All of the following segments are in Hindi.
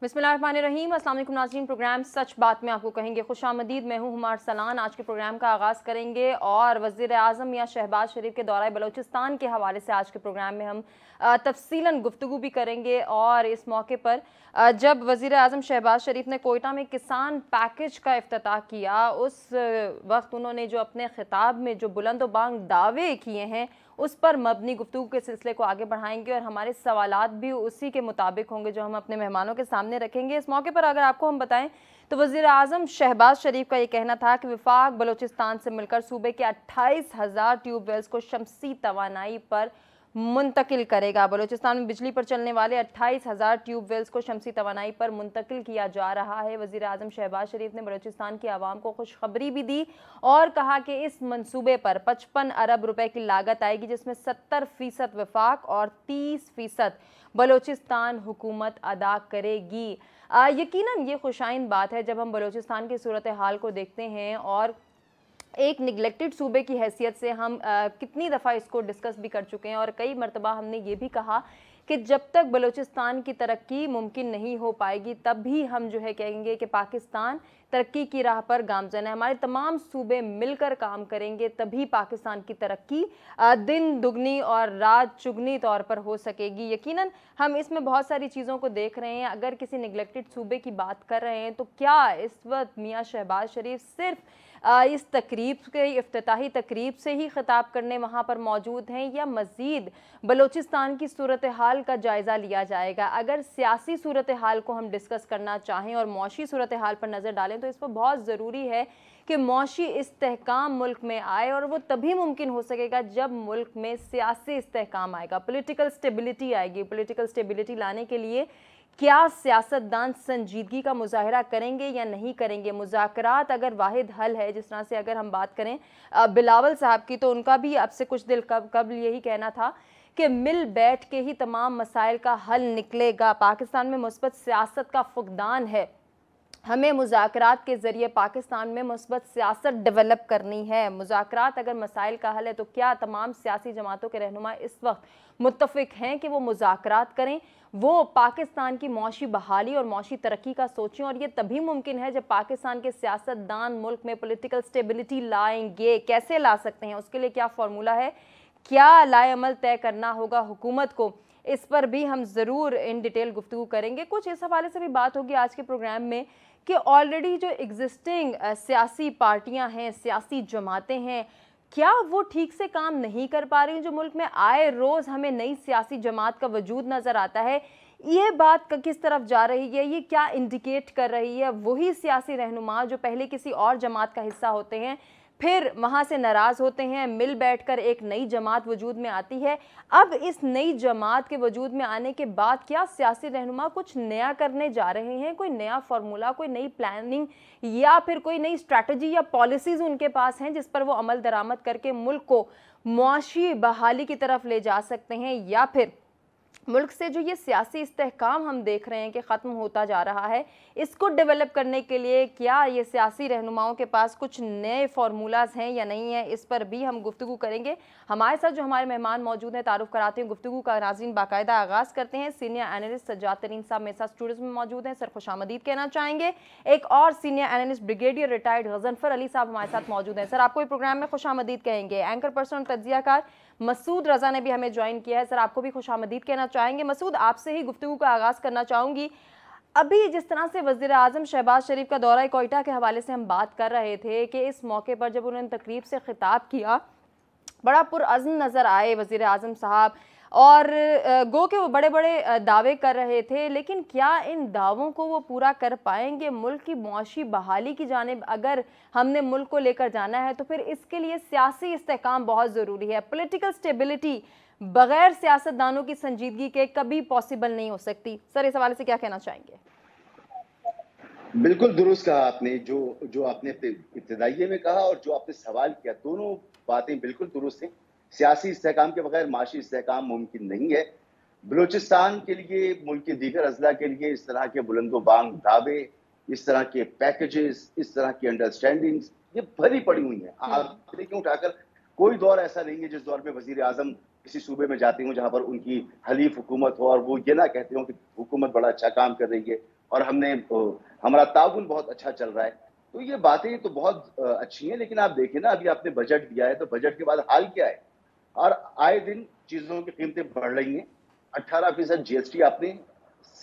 बिस्मिल्लाहिर्रहमानिर्रहीम। अस्सलाम वालेकुम नाज़रीन, प्रोग्राम सच बात में आपको कहेंगे खुशामदीद। मैं हूँ हुमार सलान। आज के प्रोग्राम का आगाज़ करेंगे और वज़ीर आज़म या शहबाज शरीफ के दौरा बलोचिस्तान के हवाले से आज के प्रोग्राम में हम तफसीलन गुफ्तगू भी करेंगे। और इस मौके पर जब वज़ीर आज़म शहबाज शरीफ ने कोयटा में किसान पैकेज का इफ्तिताह किया, उस वक्त उन्होंने जो अपने खिताब में जो बुलंद-ओ-बांग दावे किए हैं उस पर मबनी गुफ्तगू के सिलसिले को आगे बढ़ाएंगे और हमारे सवालात भी उसी के मुताबिक होंगे जो हम अपने मेहमानों के सामने रखेंगे। इस मौके पर अगर आपको हम बताएं तो वज़ीर आज़म शहबाज शरीफ का ये कहना था कि वफाक बलोचिस्तान से मिलकर सूबे के 28,000 ट्यूबवेल्स को शमसी तवानाई पर मुंतकिल करेगा। बलोचिस्तान में बिजली पर चलने वाले 28,000 ट्यूबवेल्स को शमसी तवानाई पर मुंतकिल किया जा रहा है। वज़ीर आज़म शहबाज शरीफ ने बलोचिस्तान की आवाम को खुशखबरी भी दी और कहा कि इस मंसूबे पर 55 अरब रुपए की लागत आएगी, जिसमें 70% वफाक और 30% बलोचिस्तान हुकूमत अदा करेगी। यकीनन ये खुशाइन बात है जब हम बलोचिस्तान की सूरत हाल को देखते हैं और एक निगलेक्टेड सूबे की हैसियत से हम कितनी दफ़ा इसको डिस्कस भी कर चुके हैं और कई मरतबा हमने ये भी कहा कि जब तक बलूचिस्तान की तरक्की मुमकिन नहीं हो पाएगी तब भी हम जो है कहेंगे कि पाकिस्तान तरक्की की राह पर गामजन है। हमारे तमाम सूबे मिलकर काम करेंगे तभी पाकिस्तान की तरक्की दिन दुगनी और रात चुगनी तौर पर हो सकेगी। यकीनन हम इसमें बहुत सारी चीज़ों को देख रहे हैं। अगर किसी निगलेक्टेड सूबे की बात कर रहे हैं तो क्या इस वक्त मियाँ शहबाज शरीफ सिर्फ इस तकरीब के इफ्तिताही तकरीब से ही खिताब करने वहाँ पर मौजूद हैं या मज़ीद बलूचिस्तान की सूरत हाल का जायज़ा लिया जाएगा? अगर सियासी सूरत हाल को हम डिस्कस करना चाहें और मौशी सूरत हाल पर नज़र डालें तो इस पर बहुत ज़रूरी है कि मौशी इस्तेहकाम मुल्क में आए और वो तभी मुमकिन हो सकेगा जब मुल्क में सियासी इस्तेहकाम आएगा, पॉलिटिकल स्टेबिलिटी आएगी। पॉलिटिकल स्टेबिलिटी लाने के लिए क्या सियासतदान संजीदगी का मुजाहरा करेंगे या नहीं करेंगे? मुज़ाकरात अगर वाहिद हल है, जिस तरह से अगर हम बात करें बिलावल साहब की, तो उनका भी अब से कुछ दिल कबल यही कहना था कि मिल बैठ के ही तमाम मसाइल का हल निकलेगा। पाकिस्तान में मुस्बत सियासत का फुकदान है, हमें मुज़ाकरात के ज़रिए पाकिस्तान में मुस्बत सियासत डेवलप करनी है। मुज़ाकरात अगर मसाइल का हल है तो क्या तमाम सियासी जमातों के रहनुमा इस वक्त मुत्तफ़िक हैं कि वो मुज़ाकरात करें, वो पाकिस्तान की मौशी बहाली और मौशी तरक्की का सोचें? और ये तभी मुमकिन है जब पाकिस्तान के सियासतदान मुल्क में पॉलिटिकल स्टेबिलिटी लाएंगे। कैसे ला सकते हैं, उसके लिए क्या फार्मूला है, क्या लाए अमल तय करना होगा हुकूमत को, इस पर भी हम ज़रूर इन डिटेल गुफ्तगू करेंगे। कुछ इस हवाले से भी बात होगी आज के प्रोग्राम में कि ऑलरेडी जो एग्जिस्टिंग सियासी पार्टियां हैं, सियासी जमातें हैं, क्या वो ठीक से काम नहीं कर पा रही? जो मुल्क में आए रोज़ हमें नई सियासी जमात का वजूद नज़र आता है, ये बात किस तरफ जा रही है? ये क्या इंडिकेट कर रही है? वही सियासी रहनुमा जो पहले किसी और जमात का हिस्सा होते हैं फिर वहाँ से नाराज़ होते हैं, मिल बैठकर एक नई जमात वजूद में आती है। अब इस नई जमात के वजूद में आने के बाद क्या सियासी रहनुमा कुछ नया करने जा रहे हैं? कोई नया फार्मूला, कोई नई प्लानिंग या फिर कोई नई स्ट्रैटेजी या पॉलिसीज़ उनके पास हैं जिस पर वो अमल दरामद करके मुल्क को मुआशी बहाली की तरफ ले जा सकते हैं? या फिर मुल्क से जो ये सियासी इस्तेहकाम हम देख रहे हैं कि ख़त्म होता जा रहा है, इसको डेवलप करने के लिए क्या ये सियासी रहनुमाओं के पास कुछ नए फार्मूलाज हैं या नहीं है? इस पर भी हम गुफ्तगू करेंगे। हमारे साथ जो हमारे मेहमान मौजूद हैं, तारुफ कराते हैं गुफ्तगू का। नाज़रीन बाकायदा आगाज़ करते हैं। सीनियर एनालिस्ट सज्जाद तरीन साहब मेरे साथ स्टूडियो में मौजूद हैं, सर खुशामदीद कहना चाहेंगे। एक और senior analyst brigadier retired Ghazanfar Ali साहब हमारे साथ मौजूद हैं, सर आपको भी प्रोग्राम में खुशामदीद कहेंगे। एंकर पर्सन तज्ज़ियाकार मसूद रज़ा ने भी हमें ज्वाइन किया है, सर आपको भी खुशामदीद कहना चाहेंगे। मसूद, आपसे ही गुफ्तगू का आगाज़ करना चाहूँगी। अभी जिस तरह से वज़ीर आज़म शहबाज शरीफ का दौरा कोयटा के हवाले से हम बात कर रहे थे कि इस मौके पर जब उन्होंने तकरीब से खिताब किया, बड़ा पुरअज़्म नज़र आए वज़ीर आज़म साहब और गो के वो बड़े बड़े दावे कर रहे थे, लेकिन क्या इन दावों को वो पूरा कर पाएंगे? मुल्क की मुआशी बहाली की जानिब अगर हमने मुल्क को लेकर जाना है तो फिर इसके लिए सियासी इस्तेहकाम बहुत ज़रूरी है। पॉलिटिकल स्टेबिलिटी बग़ैर सियासतदानों की संजीदगी के कभी पॉसिबल नहीं हो सकती। सर इस हवाले से क्या कहना चाहेंगे? बिल्कुल दुरुस्त कहा आपने। जो जो आपने इब्तिदाइये में कहा और जो आपने सवाल किया, दोनों बातें बिल्कुल दुरुस्त हैं। सियासी इस्तेहकाम के बगैर माशी इस्तेहकाम मुमकिन नहीं है। बलूचिस्तान के लिए, मुल्क के दीगर अजला के लिए इस तरह के बुलंदो-बांग दावे, इस तरह के पैकेजेस, इस तरह की अंडरस्टैंडिंग्स ये भरी पड़ी हुई हैं। आप देखिए उठाकर कोई दौर ऐसा नहीं है जिस दौर में वज़ीर आज़म किसी सूबे में जाते हों जहाँ पर उनकी हलीफ हुकूमत हो और वो ये ना कहते हों कि हुकूमत बड़ा अच्छा काम कर रही है, और हमारा ताउन बहुत अच्छा चल रहा है। तो ये बातें तो बहुत अच्छी हैं, लेकिन आप देखें ना, अभी आपने बजट दिया है तो बजट के बाद हाल क्या है, और आए दिन चीजों की कीमतें बढ़ रही हैं। 18% जीएसटी आपने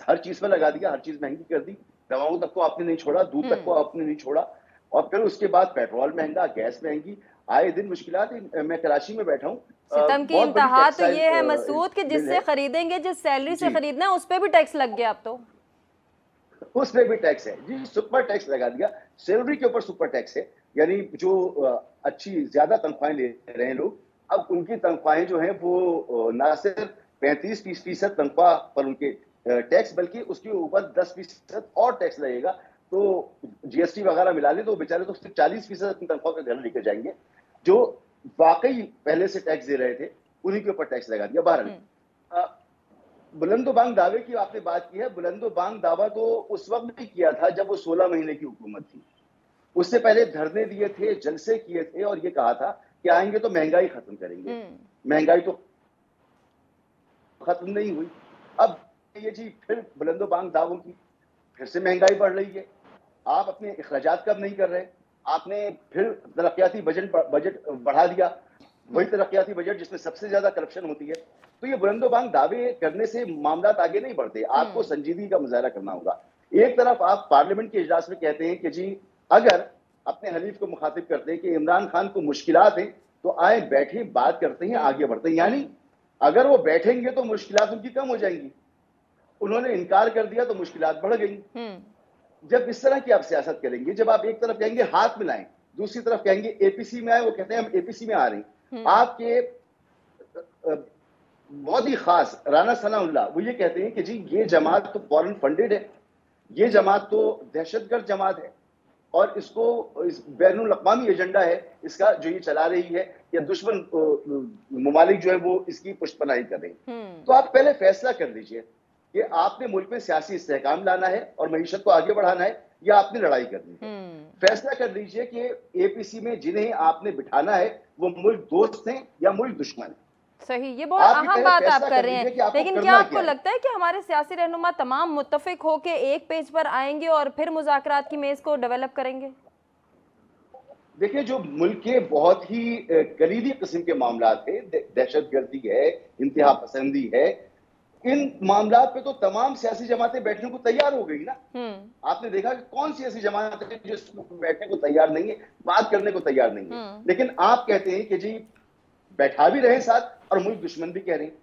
हर चीज में लगा दिया, हर चीज महंगी कर दी, दवाओं तक को आपने नहीं छोड़ा, दूध तक को आपने नहीं छोड़ा, और फिर उसके बाद पेट्रोल महंगा, गैस महंगी, आए दिन मुश्किलात हैं। मैं कराची में बैठा हूँ, सितम की इंतहा तो ये है मसूद कि जिससे है। खरीदेंगे, जिस सैलरी से खरीदना है उस पर भी टैक्स लग गया अब तो। उस पे भी टैक्स है जी, सुपर टैक्स लगा दिया, सैलरी के ऊपर सुपर टैक्स है। यानी जो अच्छी ज्यादा तनख्वाहें ले रहे हैं लोग, अब उनकी तनख्वाहें जो हैं वो ना सिर्फ 35-30% तनख्वाह पर उनके टैक्स, बल्कि उसके ऊपर 10% और टैक्स लगेगा। तो जीएसटी वगैरह मिला ले तो बेचारे तो सिर्फ 40% अपनी तनख्वाह का घर लेकर जाएंगे। जो वाकई पहले से टैक्स दे रहे थे उन्हीं के ऊपर टैक्स लगा दिया। बहरहाल बुलंदोबांग दावे की आपने बात की है, बुलंदोबांग दावा तो उस वक्त भी किया था जब वो 16 महीने की हुकूमत थी। उससे पहले धरने दिए थे, जलसे किए थे, और ये कहा था कि आएंगे तो महंगाई खत्म करेंगे। महंगाई तो खत्म नहीं हुई। अब ये जी फिर बुलंदोबांग दावों की, फिर से महंगाई बढ़ रही है। आप अपने अखराजात कब नहीं कर रहे, आपने फिर तरक्याती बजट बढ़ा दिया, वही तरक्याती बजट जिसमें सबसे ज्यादा करप्शन होती है। तो ये बुलंदोबांग दावे करने से मामला आगे नहीं बढ़ते, आपको संजीदगी का मुजाहरा करना होगा। एक तरफ आप पार्लियामेंट के इजलास में कहते हैं कि जी अगर अपने हलीफ को मुखातिब करते हैं कि इमरान खान को मुश्किलात हैं तो आए बैठे बात करते हैं, आगे बढ़ते हैं, यानी अगर वो बैठेंगे तो मुश्किलात उनकी कम हो जाएंगी। उन्होंने इनकार कर दिया तो मुश्किलात बढ़ गई। जब इस तरह की आप सियासत करेंगे, जब आप एक तरफ कहेंगे हाथ मिलाएं, दूसरी तरफ कहेंगे एपीसी में आए, वो कहते हैं हम एपीसी में आ रहे हैं। आपके बहुत ही खास राना सनाउल्लाह वो ये कहते हैं कि जी ये जमात तो फॉरेन फंडेड है, ये जमात तो दहशतगर्द जमात है, और इसको इस बैनुल अक़वामी एजेंडा है इसका जो ये चला रही है, या दुश्मन ममालिक जो है वो इसकी पुष्टपनाही कर रहे हैं। तो आप पहले फैसला कर लीजिए कि आपने मुल्क में सियासी इस्तेहकाम लाना है और मईशत को आगे बढ़ाना है, या आपने लड़ाई करनी है। फैसला कर लीजिए कि एपीसी में जिन्हें आपने बिठाना है वो मुल्क दोस्त हैं या मुल्क दुश्मन है। सही, ये बहुत अहम बात आप कर रहे हैं। लेकिन क्या आपको लगता है कि हमारे सियासी रहनुमा तमाम मुत्तफिक होके एक पेज पर आएंगे और फिर मुज़ाकरात की मेज को डेवलप करेंगे? देखिए, जो मुल्क के बहुत ही कलीदी किस्म के मामला थे, दहशतगर्दी है, इंतहा पसंदी है, इन मामला पे तो तमाम सियासी जमातें बैठने को तैयार हो गई ना। आपने देखा कि कौन सी ऐसी जमात है जो बैठने को तैयार नहीं है, बात करने को तैयार नहीं है। लेकिन आप कहते हैं कि जी बैठा भी रहे साथ और मुल्क दुश्मन भी कह रहे हैं,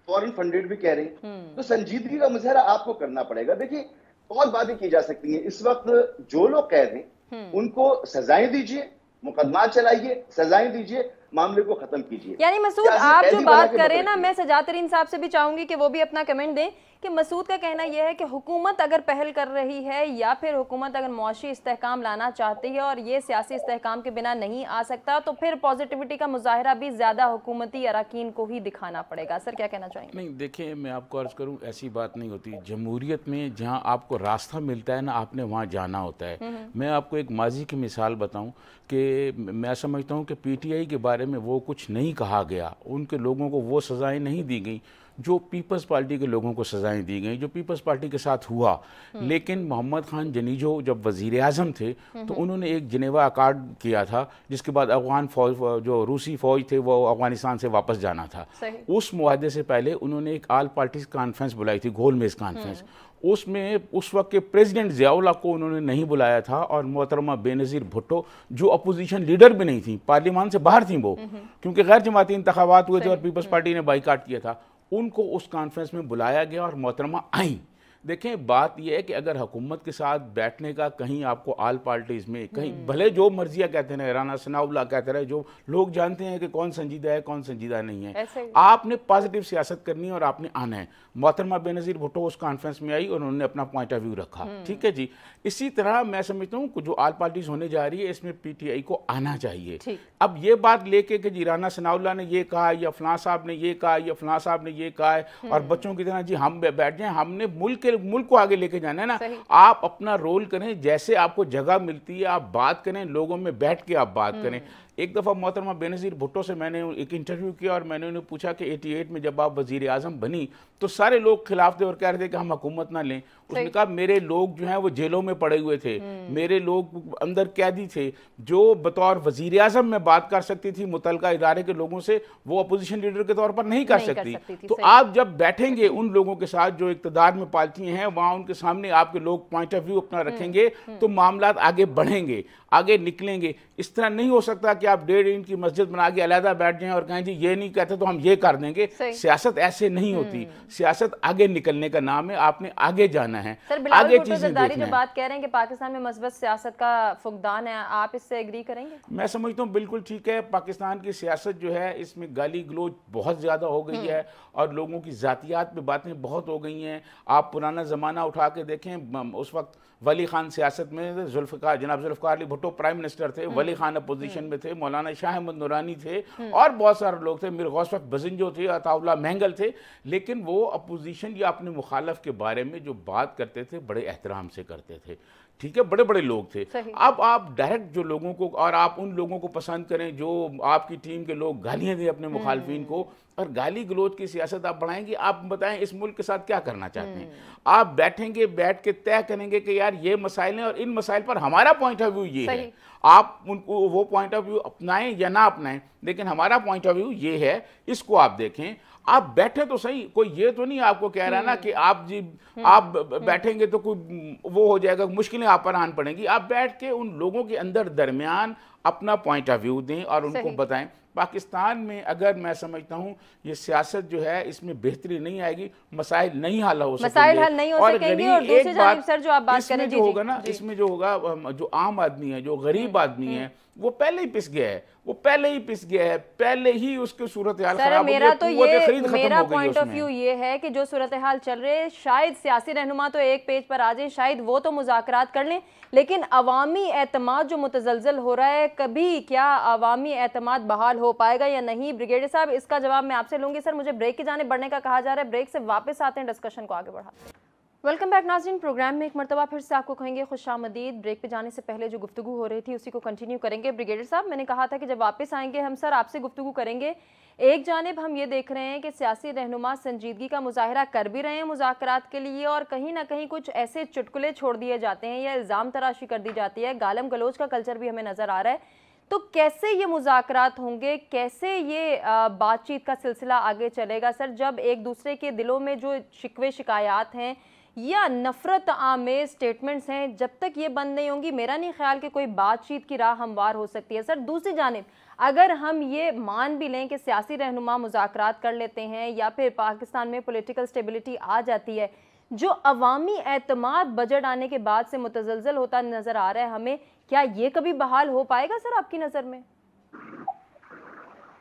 फॉरेन फंडेड भी कह रहे हैं। तो संजीदगी का मुजाहरा आपको करना पड़ेगा। देखिए, बहुत बातें की जा सकती हैं। इस वक्त जो लोग कैद हैं उनको सजाएं दीजिए, मुकदमा चलाइए, सजाएं दीजिए, मामले को खत्म कीजिए। यानी मसूद, आप जो बात करें ना, मैं सजाद तरीन साहब से भी चाहूंगी कि वो भी अपना कमेंट दें कि मसूद का कहना यह है कि हुकूमत अगर पहल कर रही है या फिर हुकूमत अगर मुआशी इस्तेहकाम लाना चाहती है और ये सियासी इस्तेहकाम के बिना नहीं आ सकता, तो फिर पॉजिटिविटी का मुजाहरा भी ज़्यादा हुकूमती अरकान को ही दिखाना पड़ेगा। सर क्या कहना चाहेंगे? नहीं, देखिए, मैं आपको अर्ज़ करूँ, ऐसी बात नहीं होती। जमहूरियत में जहाँ आपको रास्ता मिलता है ना, आपने वहाँ जाना होता है। मैं आपको एक माजी की मिसाल बताऊँ कि मैं समझता हूँ कि पीटीआई के बारे में वो कुछ नहीं कहा गया, उनके लोगों को वो सज़ाएं नहीं दी गई जो पीपल्स पार्टी के लोगों को सज़ाएं दी गई, जो पीपल्स पार्टी के साथ हुआ। लेकिन मोहम्मद खान जनीजो जब वज़ीर आज़म थे तो उन्होंने एक जिनेवा अकार्ड किया था, जिसके बाद अफगान फौज, जो रूसी फ़ौज थे, वो अफगानिस्तान से वापस जाना था। उस मुआहदे से पहले उन्होंने एक आल पार्टीज कॉन्फ्रेंस बुलाई थी, गोलमेज कॉन्फ्रेंस। उसमें उस वक्त के प्रेसिडेंट ज़ियाउल्लाह को उन्होंने नहीं बुलाया था, और मोहतरमा बेनज़ीर भुट्टो जो अपोजिशन लीडर भी नहीं थी, पार्लियामान से बाहर थी वो, क्योंकि गैर जमाती इंतखाबात हुए थे और पीपल्स पार्टी ने बाईकाट किया था, उनको उस कॉन्फ्रेंस में बुलाया गया और मोहतरमा आई। देखें, बात यह है कि अगर हुकूमत के साथ बैठने का कहीं आपको आल पार्टीज में कहीं भले जो मर्जिया कहते हैं, राना सनाउल्लाह कहते रहे, जो लोग जानते हैं कि कौन संजीदा है कौन संजीदा नहीं है, आपने पॉजिटिव सियासत करनी है और आपने आना है। मोहतरमा बेनज़ीर भुट्टो उस कॉन्फ्रेंस में आई और उन्होंने अपना पॉइंट ऑफ व्यू रखा। ठीक है जी। इसी तरह मैं समझता हूँ जो आल पार्टीज होने जा रही है इसमें पीटीआई को आना चाहिए। अब ये बात लेके कि जी राना सनाउल्लाह ने ये कहा या फलां साहब ने ये कहा या फलां साहब ने ये कहा है, और बच्चों की तरह जी हम बैठ जाएं, हमने मुल्क को आगे लेके जाना है ना। आप अपना रोल करें, जैसे आपको जगह मिलती है आप बात करें, लोगों में बैठ के आप बात करें। एक दफ़ा मोहतरमा बेनज़ीर भुट्टो से मैंने एक इंटरव्यू किया और मैंने उन्हें पूछा कि 88 में जब आप वज़ीर आज़म बनी तो सारे लोग खिलाफ थे और कह रहे थे कि हम हुकूमत ना लें। उसने कहा मेरे लोग जो हैं वो जेलों में पड़े हुए थे, मेरे लोग अंदर कैदी थे, जो बतौर वज़ीर आज़म में बात कर सकती थी मुतलका इदारे के लोगों से, वो अपोजिशन लीडर के तौर पर नहीं कर सकती। तो आप जब बैठेंगे उन लोगों के साथ जो इक़्तिदार में पार्टी हैं, वहाँ उनके सामने आपके लोग पॉइंट ऑफ व्यू अपना रखेंगे तो मामलात आगे बढ़ेंगे, आगे निकलेंगे। इस तरह नहीं हो सकता कि आप 1.5 इंच की मस्जिद बना के अलहदा बैठ जाएं और कहें जी ये नहीं कहते तो हम ये कर देंगे। सियासत ऐसे नहीं होती, सियासत आगे निकलने का नाम है, आपने आगे जाना है। सर आगे चीजें देखना है। जो बात कह रहे हैं कि पाकिस्तान में मस्बत सियासत का फुकदान है, आप इससे एग्री करेंगे? मैं समझता हूँ बिल्कुल ठीक है। पाकिस्तान की सियासत जो है इसमें गाली गलोच बहुत ज़्यादा हो गई है और लोगों की ज़ातियात पे बातें बहुत हो गई हैं। आप पुराना ज़माना उठा के देखें, उस वक्त वली खान सियासत में, जुल्फ़िकार जनाब जुल्फ़िकार अली भुट्टो प्राइम मिनिस्टर थे, वली खान अपोजिशन में थे, मौलाना शाह अहमद नूरानी थे और बहुत सारे लोग थे, मीर गौस बज़िंजो थे, अताउल्लाह महंगल थे। लेकिन वो अपोजिशन या अपने मुखालफ के बारे में जो बात करते थे बड़े एहतराम से करते थे, ठीक है, बड़े बड़े लोग थे। अब आप डायरेक्ट जो लोगों को, और आप उन लोगों को पसंद करें जो आपकी टीम के लोग गालियां दें अपने मुखालफिन को, और गाली गलोच की सियासत आप बढ़ाएंगे। आप बताएं इस मुल्क के साथ क्या करना चाहते हैं? आप बैठेंगे, बैठ के तय करेंगे कि यार ये मसाइल हैं और इन मसाइल पर हमारा पॉइंट ऑफ व्यू ये है। आप उनको वो पॉइंट ऑफ व्यू अपनाएं या ना अपनाएं, लेकिन हमारा पॉइंट ऑफ व्यू ये है, इसको आप देखें। आप बैठे तो सही, कोई ये तो नहीं आपको कह रहा ना कि आप बैठेंगे तो कोई वो हो जाएगा, मुश्किलें आप पर आन पड़ेंगी। आप बैठ के उन लोगों के अंदर दरमियान अपना पॉइंट ऑफ व्यू दें और उनको बताएं। पाकिस्तान में अगर मैं समझता हूँ ये सियासत जो है इसमें बेहतरी नहीं आएगी, मसाइल नहीं हल हो सकेंगे, मसाइल हल नहीं हो सकेंगे। और दूसरी जानिब सर जो आप बात करें, जो होगा ना, इसमें जो होगा, जो आम आदमी है, जो गरीब आदमी है, वो पहले ही पिस गया है, वो पहले ही पिस गया है, पहले ही उसकी सूरत हाल खराब हो गई है। मेरा पॉइंट ऑफ व्यू ये है कि जो सूरत हाल चल रहे हैं, शायद सियासी रहनुमा तो एक पेज पर आ जाए, शायद वो तो मुज़ाकरात कर लें, लेकिन अवामी एतमाद जो मुतज़लज़ल हो रहा है, कभी क्या अवामी एतमाद बहाल हो पाएगा या नहीं? ब्रिगेडियर साहब, इसका जवाब मैं आपसे लूंगी। सर मुझे ब्रेक की जाने बढ़ने का कहा जा रहा है, ब्रेक से वापस आते हैं, डिस्कशन को आगे बढ़ाते हैं। वेलकम बैक नाज़रीन, प्रोग्राम में एक मरतबा फिर से आपको कहेंगे खुशामदीद। ब्रेक पे जाने से पहले जो गुफ्तगू हो रही थी उसी को कंटिन्यू करेंगे। ब्रिगेडियर साहब, मैंने कहा था कि जब वापस आएंगे हम सर आपसे गुफ्तगू करेंगे। एक जानिब हम ये देख रहे हैं कि सियासी रहनुमा संजीदगी का मुजाहिरा कर भी रहे हैं मुज़ाकरात के लिए, और कहीं ना कहीं कुछ ऐसे चुटकुले छोड़ दिए जाते हैं या इल्ज़ाम तराशी कर दी जाती है, गालम गलोच का कल्चर भी हमें नज़र आ रहा है। तो कैसे ये मुज़ाकरात होंगे, कैसे ये बातचीत का सिलसिला आगे चलेगा सर, जब एक दूसरे के दिलों में जो शिकवे शिकायत हैं या नफरत आमेज स्टेटमेंट्स हैं, जब तक ये बंद नहीं होंगी, मेरा नहीं ख्याल कि कोई बातचीत की राह हमवार हो सकती है। सर दूसरी जानिब अगर हम ये मान भी लें कि सियासी रहनुमा मुज़ाकरात कर लेते हैं या फिर पाकिस्तान में पॉलिटिकल स्टेबिलिटी आ जाती है, जो अवामी एतमाद बजट आने के बाद से मुतज़लज़ल होता नज़र आ रहा है हमें, क्या ये कभी बहाल हो पाएगा सर आपकी नज़र में?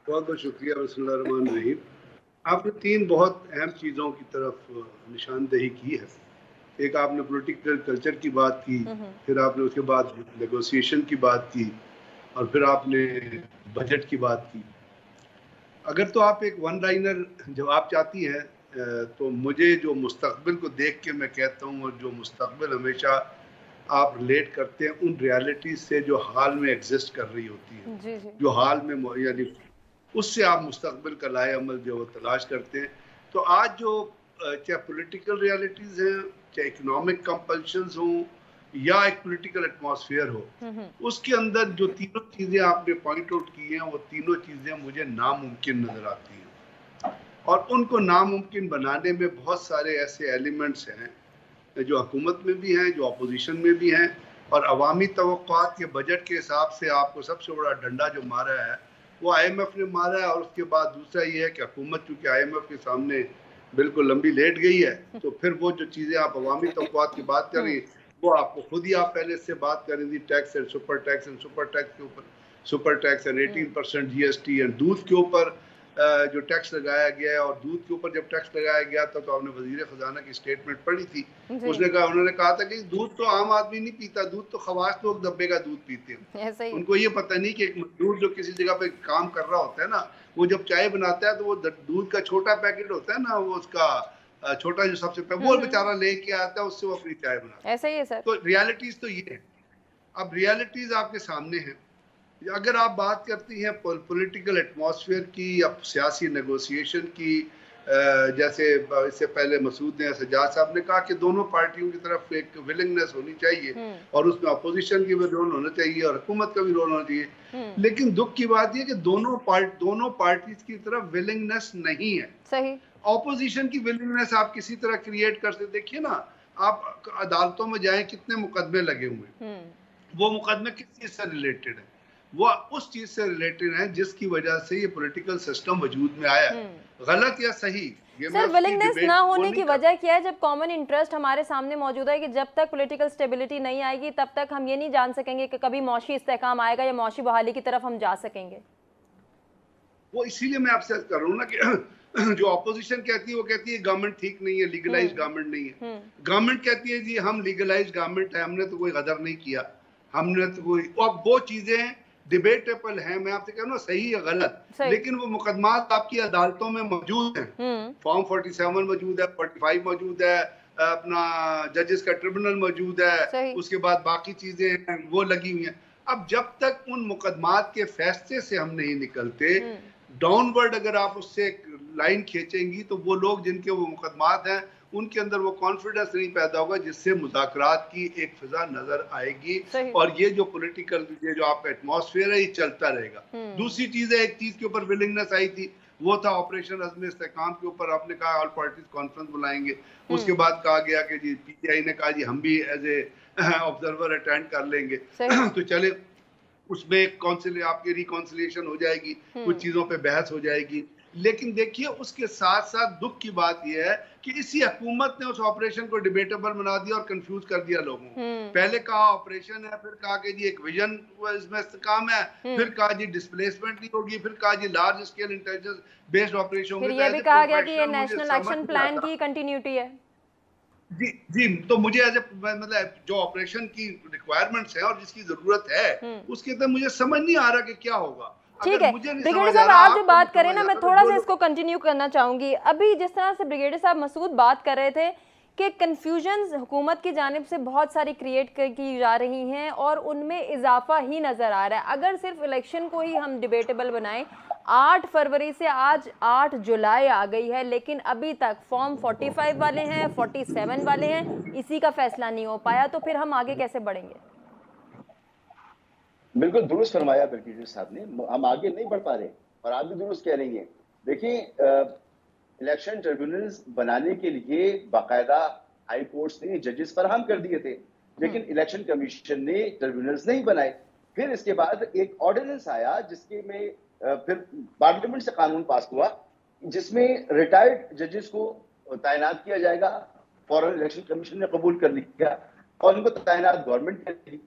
बहुत बहुत शुक्रिया। बिस्मिल्लाहिर्रहमानिर्रहीम। आपने 3 बहुत अहम चीज़ों की तरफ निशानदेही की है। एक आपने पॉलिटिकल कल्चर की बात की, फिर आपने उसके बाद नेगोशिएशन की बात की, और फिर आपने बजट की बात की। अगर तो आप एक वन लाइनर जवाब चाहती हैं तो मुझे जो मुस्तकबिल को देख के मैं कहता हूँ, और जो मुस्तकबिल हमेशा आप रिलेट करते हैं उन रियलिटीज से जो हाल में एग्जिस्ट कर रही होती है, जी जी। जो हाल में यानी उससे आप मुस्तकबिल का लाए अमल जो वो तलाश करते हैं। तो आज जो चाहे पॉलिटिकल रियलिटीज हैं, चाहे इकोनॉमिक कंपल्शंस हों, या एक पॉलिटिकल एटमॉस्फेयर हो, उसके अंदर जो तीनों चीज़ें आपने पॉइंट आउट की हैं, वो तीनों चीज़ें मुझे नामुमकिन नज़र आती हैं। और उनको नामुमकिन बनाने में बहुत सारे ऐसे एलिमेंट्स हैं जो हुकूमत में भी हैं, जो अपोजिशन में भी हैं, और अवामी तवक्कुआत के बजट के हिसाब से आपको सबसे बड़ा डंडा जो मारा है वो IMF ने मारा है। और उसके बाद दूसरा ये है कि हुकूमत चूँकि IMF के सामने बिल्कुल लंबी लेट गई है, तो फिर वो जो चीज़ें आप अवामी तवक्कुआत की बात कर रही, वो आपको खुद ही आप पहले से बात कर रही थी, टैक्स एंड सुपर टैक्स के ऊपर, super tax and 18% GST, and दूध के ऊपर जो टैक्स लगाया गया है। और दूध के ऊपर जब टैक्स लगाया गया था तो आपने वजीर खजाना की स्टेटमेंट पढ़ी थी, उन्होंने कहा था कि दूध तो आम आदमी नहीं पीता, दूध तो खवास लोग डब्बे का दूध पीते हैं। उनको ये पता नहीं कि एक मजदूर जो किसी जगह पे काम कर रहा होता है ना, वो जब चाय बनाता है तो वो दूध का छोटा पैकेट होता है ना, वो उसका छोटा जो सबसे वो बेचारा लेके आता है, उससे वो अपनी चाय बनाता है। ऐसा ही है सर। तो रियलिटीज तो ये है। अब रियलिटीज आपके सामने है अगर आप बात करती हैं पॉलिटिकल एटमॉस्फेयर की या सियासी नेगोशिएशन की, जैसे इससे पहले मसूद ने, सज्जाद साहब ने कहा कि दोनों पार्टियों की तरफ एक विलिंगनेस होनी चाहिए और उसमें अपोजिशन की भी रोल होना चाहिए और हुकूमत का भी रोल होना चाहिए। लेकिन दुख की बात यह कि दोनों पार्टीज की तरफ विलिंगनेस नहीं है। सही। ऑपोजिशन की विलिंगनेस आप किसी तरह क्रिएट कर सकते। देखिए ना, आप अदालतों में जाएं, कितने मुकदमे लगे हुए हैं, वो मुकदमे किस चीज से रिलेटेड है? वो उस चीज से रिलेटेड है जिसकी वजह से ये पॉलिटिकल सिस्टम वजूद में आया है। गलत या सही, सर विलिंगनेस ना होने की वजह क्या है? जब कॉमन इंटरेस्ट हमारे सामने मौजूद है कि जब तक पॉलिटिकल स्टेबिलिटी नहीं आएगी तब तक हम ये नहीं जान सकेंगे कि कभी मौशी इस्तेहकाम आएगा या मौशी बहाली की तरफ हम जा सकेंगे। वो इसीलिए मैं आपसे कह रहा हूँ ना कि जो अपोजिशन कहती है वो कहती है गवर्नमेंट ठीक नहीं है, लीगलाइज गवर्नमेंट नहीं है। गवर्नमेंट कहती है जी हम लीगलाइज गवर्नमेंट है, हमने तो कोई गदर नहीं किया, हमने तो कोई, अब वो चीजें डिबेटेबल है। मैं आपसे कह रहा हूँ सही है गलत, लेकिन वो मुकदमात आपकी अदालतों में मौजूद हैं। फॉर्म 47 मौजूद है, 45 मौजूद है, अपना जजेस का ट्रिब्यूनल मौजूद है, उसके बाद बाकी चीजें वो लगी हुई हैं। अब जब तक उन मुकदमात के फैसले से हम नहीं निकलते, डाउनवर्ड अगर आप उससे लाइन खींचेंगी तो वो लोग जिनके वो मुकदमात हैं उनके अंदर वो कॉन्फिडेंस नहीं पैदा होगा जिससे मुज़ाकरात की एक फिजा नजर आएगी और ये जो पॉलिटिकल ये जो आपका एटमॉस्फेयर है ये चलता रहेगा। दूसरी चीज है, एक चीज के ऊपर विलिंगनेस आई थी, वो था ऑपरेशन अज़्म इस्तेहकाम के ऊपर। आपने कहा ऑल पार्टीज कॉन्फ्रेंस बुलाएंगे, उसके बाद कहा गया कि जी पीटीआई ने कहा जी हम भी एज ए ऑब्जर्वर अटेंड कर लेंगे तो चले उसमें आपकी रिकॉन्सिलिएशन हो जाएगी, कुछ चीजों पे बहस हो जाएगी। लेकिन देखिए उसके साथ साथ दुख की बात यह है कि इसी हुकूमत ने उस ऑपरेशन को डिबेटेबल बना दिया और कंफ्यूज कर दिया लोगों को। पहले कहा ऑपरेशन है, फिर कहा कि जी एक विजन इसमें इस्तेकाम है, फिर कहा जी डिस्प्लेसमेंट नहीं होगी, फिर कहा जी large scale intelligence based operation होगी, फिर ये भी कहा गया कि ये नेशनल एक्शन प्लान की कंटिन्यूटी है। जी तो मुझे मतलब जो ऑपरेशन की रिक्वायरमेंट्स है और जिसकी जरूरत है उसके अंदर मुझे समझ नहीं आ रहा कि क्या होगा। ठीक है ब्रिगेडियर साहब, आप जो बात करें ना, मैं थोड़ा सा इसको कंटिन्यू करना चाहूंगी। अभी जिस तरह से ब्रिगेडियर साहब मसूद बात कर रहे थे कि कंफ्यूजन हुकूमत की जानिब से बहुत सारी क्रिएट की जा रही हैं और उनमें इजाफा ही नजर आ रहा है। अगर सिर्फ इलेक्शन को ही हम डिबेटेबल बनाएं, 8 फरवरी से आज 8 जुलाई आ गई है, लेकिन अभी तक फॉर्म 45 वाले हैं, 47 वाले हैं, इसी का फैसला नहीं हो पाया, तो फिर हम आगे कैसे बढ़ेंगे? बिल्कुल दुरुस्त फरमाया ब्रिगेडियर साहब ने, हम आगे नहीं बढ़ पा रहे और आप भी दुरुस्त कह रही हैं। देखिए इलेक्शन ट्रिब्यूनल्स बनाने के लिए बाकायदा हाई कोर्ट्स ने जजेस फराहम कर दिए थे, लेकिन इलेक्शन कमीशन ने ट्रिब्यूनल्स नहीं बनाए। फिर इसके बाद एक ऑर्डिनेंस आया जिसके में फिर पार्लियामेंट से कानून पास हुआ जिसमें रिटायर्ड जजेस को तैनात किया जाएगा। फॉरेन इलेक्शन कमीशन ने कबूल कर लिया और उनको तैनात गवर्नमेंट करेगी।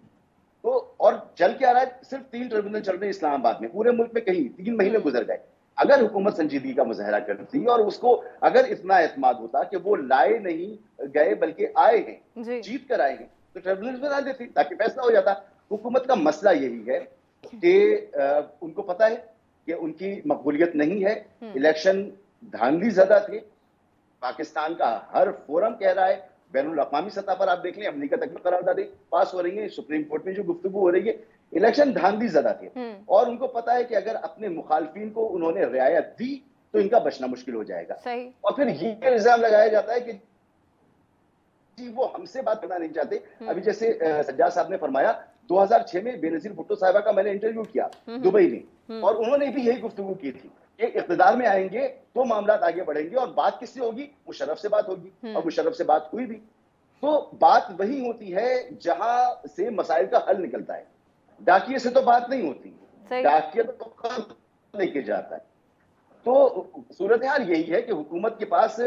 तो और चल क्या रहा है, सिर्फ 3 ट्रिब्यूनल चल रहे हैं इस्लामाबाद में, पूरे मुल्क में कहीं 3 महीने गुजर गए। अगर हुकूमत संजीदगी का मुजाहरा करती और उसको अगर इतना एतमाद होता कि वो लाए नहीं गए बल्कि आए हैं, जीत कर आए हैं, तो ट्रिब्यूनल बना देती ताकि फैसला हो जाता। हुकूमत का मसला यही है कि उनको पता है कि उनकी मकबूलियत नहीं है, इलेक्शन धांधली ज़्यादा थे। पाकिस्तान का हर फोरम कह रहा है, बैनुल अक़वामी सतह पर आप देख लें, अमरीका तक में करारदादें पास हो रही है, सुप्रीम कोर्ट में जो गुफ्तगू हो रही है, इलेक्शन धांधली ज़्यादा थे और उनको पता है कि अगर अपने मुखालफिन को उन्होंने रियायत दी तो इनका बचना मुश्किल हो जाएगा। और फिर ये इल्जाम लगाया जाता है कि जी वो हमसे बात करना नहीं चाहते। अभी जैसे सज्जाद साहब ने फरमाया, 2006 में बेनजीर भुट्टो साहिबा का मैंने इंटरव्यू किया दुबई में और उन्होंने भी यही गुफ्तगू की थी कि इक़्तिदार में आएंगे तो मामला आगे बढ़ेंगे और बात किससे होगी, मुशर्रफ से बात होगी और मुशर्रफ से बात हुई भी। तो बात वही होती है जहां से मसाइल का हल निकलता है, डाकिये से तो बात नहीं होती, डाकिया तो लेके जाता है। तो सूरत हाल यही है कि हुकूमत के पास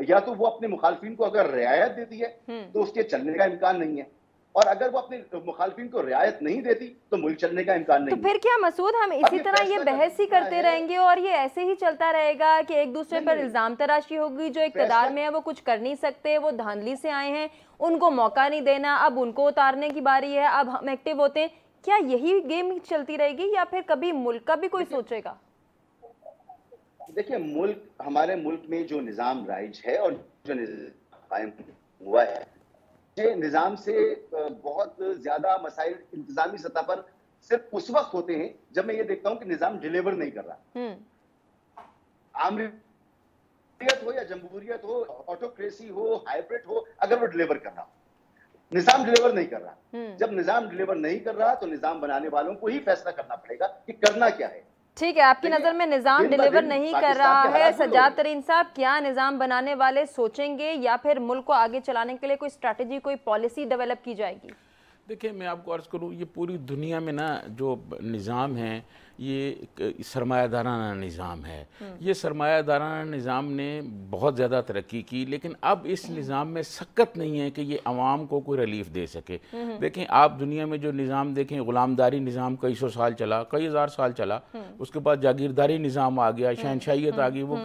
या तो वो अपने मुखालफिन को अगर रियायत देती है तो उसके चलने का इम्कान नहीं है, और अगर वो अपने मुखालफिन को रियायत नहीं देती तो मुल्क चलने का इम्कान नहीं। तो फिर क्या मसूद हम इसी तरह ये बहस ही करते रहेंगे और ये ऐसे ही चलता रहेगा कि एक दूसरे पर इल्जाम तराशी होगी? जो इक़्तिदार में है वो कुछ कर नहीं सकते, वो धांधली से आए हैं, उनको मौका नहीं देना, अब उनको उतारने की बारी है, अब हम एक्टिव होते हैं। क्या यही गेम चलती रहेगी या फिर कभी मुल्क का भी कोई सोचेगा? देखिए मुल्क, हमारे मुल्क में जो निज़ाम राइज है और जो कायम हुआ है, निज़ाम से बहुत ज्यादा मसाइल इंतजामी सतह पर सिर्फ उस वक्त होते हैं जब मैं ये देखता हूं कि निजाम डिलीवर नहीं कर रहा। आमरीयत हो या जमहूरियत हो, ऑटोक्रेसी हो, हाइब्रिड हो, अगर वो डिलीवर कर रहा हो, निजाम डिलीवर नहीं कर रहा। जब निजाम डिलीवर नहीं कर रहा तो निजाम बनाने वालों को ही फैसला करना पड़ेगा कि करना क्या है। ठीक है, आपकी नजर में निजाम डिलीवर नहीं कर रहा है, सज्जाद तरीन साहब, क्या निजाम बनाने वाले सोचेंगे या फिर मुल्क को आगे चलाने के लिए कोई स्ट्रैटेजी, कोई पॉलिसी डेवलप की जाएगी? देखिए, मैं आपको अर्ज़ करूँ, ये पूरी दुनिया में ना जो निज़ाम है ये सरमायादाराना निज़ाम है। ये सरमायादाराना निज़ाम ने बहुत ज़्यादा तरक्की की, लेकिन अब इस निज़ाम में शक्कत नहीं है कि ये अवाम को कोई रिलीफ दे सके। देखें, आप दुनिया में जो निज़ाम देखें, ग़ुलामदारी निज़ाम कई सौ साल चला, कई हज़ार साल चला, उसके बाद जागीरदारी निज़ाम आ गया, शहनशाहियत आ गई, वो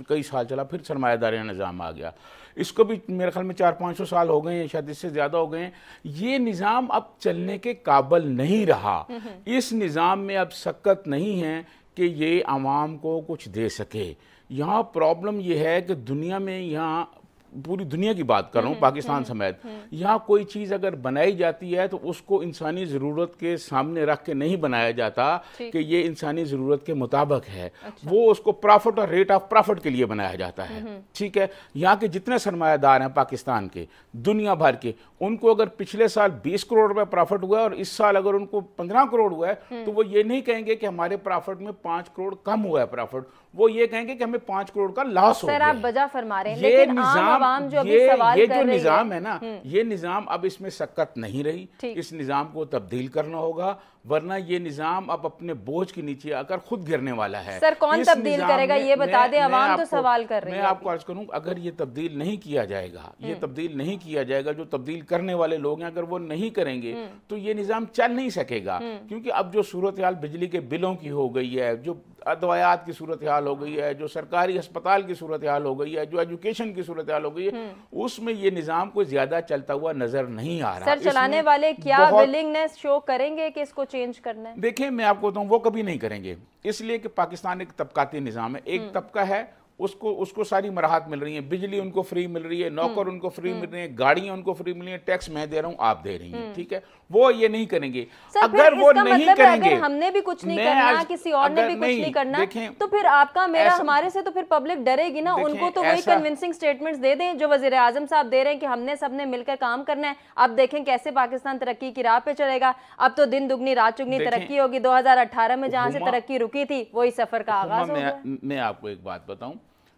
कई साल चला, फिर सरमायादारी निज़ाम आ गया। इसको भी मेरे ख्याल में 400-500 साल हो गए हैं, शायद इससे ज़्यादा हो गए हैं। ये निज़ाम अब चलने के काबिल नहीं रहा। इस निज़ाम में अब शक्कत नहीं है कि ये आवाम को कुछ दे सके। यहाँ प्रॉब्लम ये है कि दुनिया में, यहाँ पूरी दुनिया की बात कर रहा हूँ, पाकिस्तान समेत, यहाँ कोई चीज़ अगर बनाई जाती है तो उसको इंसानी ज़रूरत के सामने रख के नहीं बनाया जाता कि ये इंसानी ज़रूरत के मुताबिक है। अच्छा। वो उसको प्रॉफिट और रेट ऑफ प्रॉफिट के लिए बनाया जाता है। ठीक है, यहाँ के जितने सरमायादार हैं पाकिस्तान के, दुनिया भर के, उनको अगर पिछले साल 20 करोड़ रुपए प्रॉफिट हुआ और इस साल अगर उनको 15 करोड़ हुआ है तो वो ये नहीं कहेंगे कि हमारे प्रॉफिट में 5 करोड़ कम हुआ है प्रॉफिट, वो ये कहेंगे कि हमें 5 करोड़ का लॉस हो गया। सर, आप बजा फरमा रहे हैं, लेकिन आम जो अभी सवाल ये कर जो रही निजाम है ना, ये निजाम अब इसमें शक्कत नहीं रही। इस निजाम को तब्दील करना होगा, वरना ये निजाम अब अपने बोझ के नीचे आकर खुद गिरने वाला है। सर, कौन तब्दील करेगा ये बता दें, अवाम तो सवाल कर रही है। मैं आपको अर्ज करूं, अगर ये तब्दील नहीं किया जाएगा, ये तब्दील नहीं किया जाएगा, जो तब्दील करने वाले लोग हैं अगर वो नहीं करेंगे तो ये निजाम चल नहीं सकेगा। क्योंकि अब जो सूरत हाल बिजली के बिलों की हो गई है, जो अदवायात की सूरत हाल हो गई है, जो सरकारी अस्पताल की सूरत हाल हो गई है, जो एजुकेशन की सूरत हाल हो गई है, उसमें ये निजाम को ज्यादा चलता हुआ नजर नहीं आ रहा। सर, चलाने वाले क्या विलिंगनेस शो करेंगे कि इसको चेंज करना है? देखिए, मैं आपको बताऊं, वो कभी नहीं करेंगे, इसलिए कि पाकिस्तान एक तबकाती निजाम है। एक तबका है, उसको सारी मराहत मिल रही है, बिजली उनको फ्री मिल रही है, नौकर उनको फ्री मिल रहे हैं, गाड़ियां उनको फ्री मिल रही है, टैक्स मैं दे रहा हूं, आप दे रही हैं। ठीक है, वो ये नहीं करेंगे। अगर वो नहीं करेंगे, अगर हमने भी कुछ नहीं करना, किसी और ने भी कुछ नहीं करना, तो फिर आपका मेरा हमारे से तो फिर पब्लिक डरेगी ना। उनको तो वही कन्विंसिंग स्टेटमेंट्स दे दें जो वजीर आजम साहब दे रहे हैं कि हमने सबने मिलकर काम करना है। अब देखें कैसे पाकिस्तान तरक्की की राह पे चलेगा। अब तो दिन दुगनी रात चुगनी तरक्की होगी। 2018 में जहां से तरक्की रुकी थी वही सफर का आगाज होगा। मैं आपको एक बात बताऊं,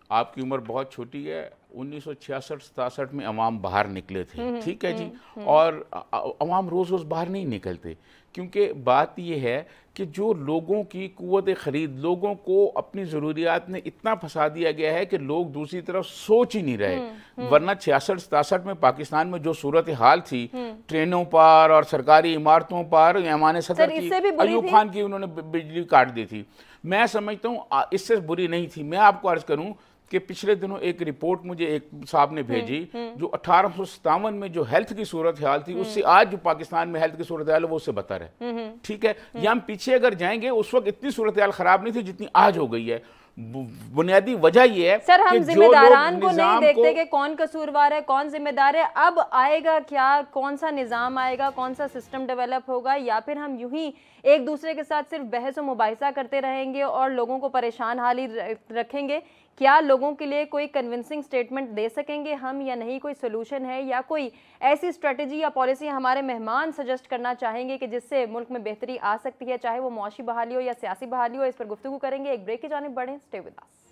आपकी उम्र बहुत छोटी है, 1966-67 में अवाम बाहर निकले थे। ठीक है जी, और अवाम रोज़ रोज़ बाहर नहीं निकलते, क्योंकि बात यह है कि जो लोगों की कुव्वत ख़रीद, लोगों को अपनी ज़रूरियात में इतना फंसा दिया गया है कि लोग दूसरी तरफ सोच ही नहीं रहे। वरना 66-67 में पाकिस्तान में जो सूरत हाल थी, ट्रेनों पर और सरकारी इमारतों पर ऐवान सदर की, अयूब खान की उन्होंने बिजली काट दी थी। मैं समझता हूँ इससे बुरी नहीं थी। मैं आपको अर्ज़ करूँ कि पिछले दिनों एक रिपोर्ट मुझे एक साहब ने भेजी, जो 1857 में जो हेल्थ की सूरत हाल थी उससे आज जो पाकिस्तान में हेल्थ की सूरत हाल है वो उससे बदतर है। ठीक है, या हम पीछे अगर जाएंगे, उस वक्त इतनी सूरत हाल खराब नहीं थी जितनी आज हो गई है। बुनियादी वजह ये है, सर, हम जिम्मेदारान को नहीं देखते कि कौन कसूरवार है, कौन जिम्मेदार है। अब आएगा क्या, कौन सा निजाम आएगा, कौन सा सिस्टम डेवलप होगा, या फिर हम यूं ही एक दूसरे के साथ सिर्फ बहस और मुबाहिसा करते रहेंगे और लोगों को परेशान हाल ही रखेंगे? क्या लोगों के लिए कोई कन्विंसिंग स्टेटमेंट दे सकेंगे हम या नहीं? कोई सोल्यूशन है या कोई ऐसी स्ट्रेटजी या पॉलिसी हमारे मेहमान सजेस्ट करना चाहेंगे कि जिससे मुल्क में बेहतरी आ सकती है, चाहे वो मुआशी बहाली हो या सियासी बहाली हो? इस पर गुफ्तगू करेंगे। एक ब्रेक की जानिब बढ़ें, stay with us.